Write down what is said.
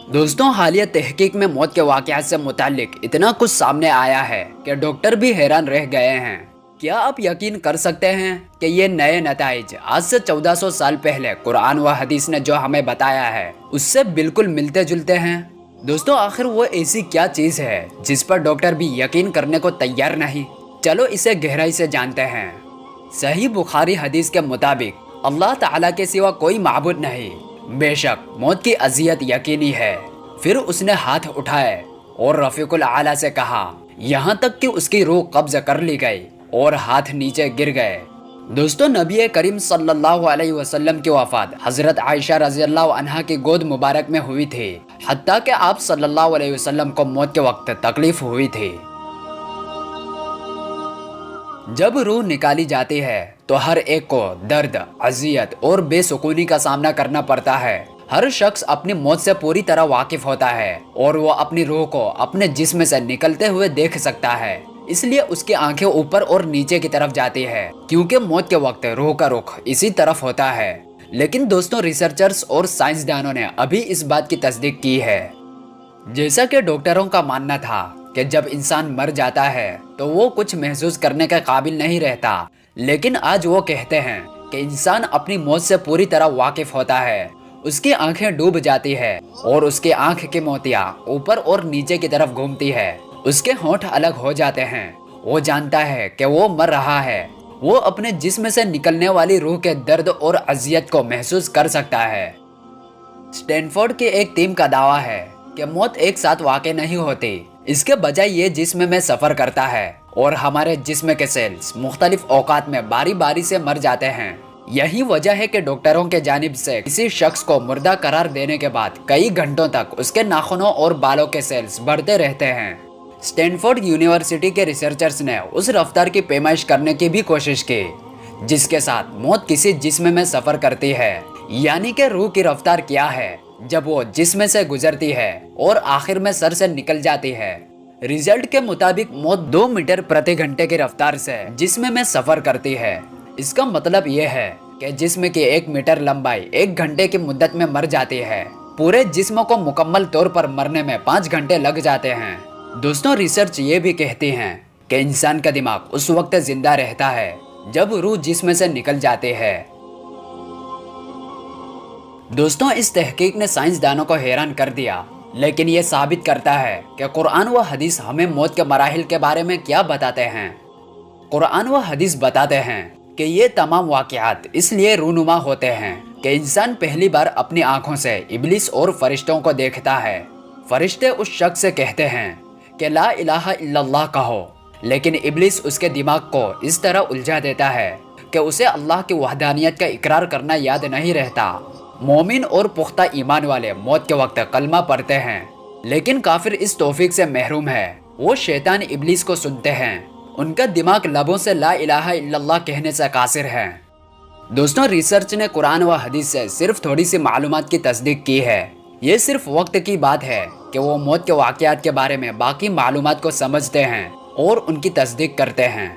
दोस्तों, हालिया तहकीक में मौत के वाक़यात से मुताल्लिक इतना कुछ सामने आया है कि डॉक्टर भी हैरान रह गए हैं। क्या आप यकीन कर सकते हैं कि ये नए नताइज आज से 1400 साल पहले कुरान व हदीस ने जो हमें बताया है उससे बिल्कुल मिलते जुलते हैं। दोस्तों, आखिर वो ऐसी क्या चीज़ है जिस पर डॉक्टर भी यकीन करने को तैयार नहीं? चलो इसे गहराई से जानते हैं। सही बुखारी हदीस के मुताबिक अल्लाह ताला के सिवा कोई माबूद नहीं, बेशक मौत की अजियत यकीनी है। फिर उसने हाथ उठाए और रफीकुल आला से कहा, यहाँ तक कि उसकी रूह कब्ज कर ली गई और हाथ नीचे गिर गए। दोस्तों, नबी करीम सल्लल्लाहु अलैहि वसल्लम की वफात हजरत आयशा रज़ियल्लाहु अन्हा की गोद मुबारक में हुई थी, हत्ता कि आप सल्लल्लाहु अलैहि वसल्लम को मौत के वक्त तकलीफ हुई थी। जब रूह निकाली जाती है तो हर एक को दर्द, अजियत और बेसुकूनी का सामना करना पड़ता है। हर शख्स अपनी मौत से पूरी तरह वाकिफ होता है और वो अपनी रूह को अपने जिस्म से निकलते हुए देख सकता है, इसलिए उसकी आंखें ऊपर और नीचे की तरफ जाती है, क्योंकि मौत के वक्त रूह का रुख इसी तरफ होता है। लेकिन दोस्तों, रिसर्चर्स और साइंसदानों ने अभी इस बात की तस्दीक की है। जैसा कि डॉक्टरों का मानना था कि जब इंसान मर जाता है तो वो कुछ महसूस करने के काबिल नहीं रहता, लेकिन आज वो कहते हैं कि इंसान अपनी मौत से पूरी तरह वाकिफ होता है। उसकी आंखें डूब जाती है और उसकी आंख की मोतियां ऊपर और नीचे की तरफ घूमती है। उसके होंठ अलग हो जाते हैं। वो जानता है कि वो मर रहा है। वो अपने जिस्म से निकलने वाली रूह के दर्द और अजियत को महसूस कर सकता है। स्टैनफोर्ड की एक टीम का दावा है कि मौत एक साथ वाक़ई नहीं होती, इसके बजाय ये जिस्म में सफर करता है और हमारे जिस्म के सेल्स मुख्तलिफ औकात में बारी बारी से मर जाते हैं। यही वजह है कि डॉक्टरों के जानिब से किसी शख्स को मुर्दा करार देने के बाद कई घंटों तक उसके नाखूनों और बालों के सेल्स बढ़ते रहते हैं। स्टैनफोर्ड यूनिवर्सिटी के रिसर्चर्स ने उस रफ्तार की पैमाइश करने की भी कोशिश की जिसके साथ मौत किसी जिस्म में सफर करती है, यानी कि रूह की रफ्तार क्या है जब वो जिस्म से गुजरती है और आखिर में सर से निकल जाती है। रिजल्ट के मुताबिक मौत 2 मीटर प्रति घंटे की रफ्तार से जिस्म में सफर करती है। इसका मतलब ये है कि जिस्म की 1 मीटर लंबाई 1 घंटे की मुद्दत में मर जाती है। पूरे जिस्म को मुकम्मल तौर पर मरने में 5 घंटे लग जाते हैं। दोस्तों, रिसर्च ये भी कहती है कि इंसान का दिमाग उस वक्त जिंदा रहता है जब रूह जिस्म से निकल जाती है। दोस्तों, इस तहकीक ने साइंसदानों को हैरान कर दिया, लेकिन ये साबित करता है कि कुरान व हदीस हमें मौत के मराहिल के बारे में क्या बताते हैं। कुरान व हदीस बताते हैं कि ये तमाम वाक़यात इसलिए रूनुमा होते हैं कि इंसान पहली बार अपनी आंखों से इब्लिस और फरिश्तों को देखता है। फरिश्ते उस शख्स से कहते हैं कि ला इलाहा इल्लल्लाह कहो, लेकिन इब्लिस उसके दिमाग को इस तरह उलझा देता है कि उसे अल्लाह की वहदानियत का इकरार करना याद नहीं रहता। मोमिन और पुख्ता ईमान वाले मौत के वक्त कलमा पढ़ते हैं, लेकिन काफिर इस तौफीक से महरूम है। वो शैतान इब्लिस को सुनते हैं। उनका दिमाग लबों से ला इलाहा इल्लल्लाह कहने से कासिर है। दोस्तों, रिसर्च ने कुरान व हदीस से सिर्फ थोड़ी सी मालूमात की तस्दीक की है। ये सिर्फ वक्त की बात है कि वो मौत के वाक़यात के बारे में बाकी मालूमात को समझते हैं और उनकी तस्दीक करते हैं।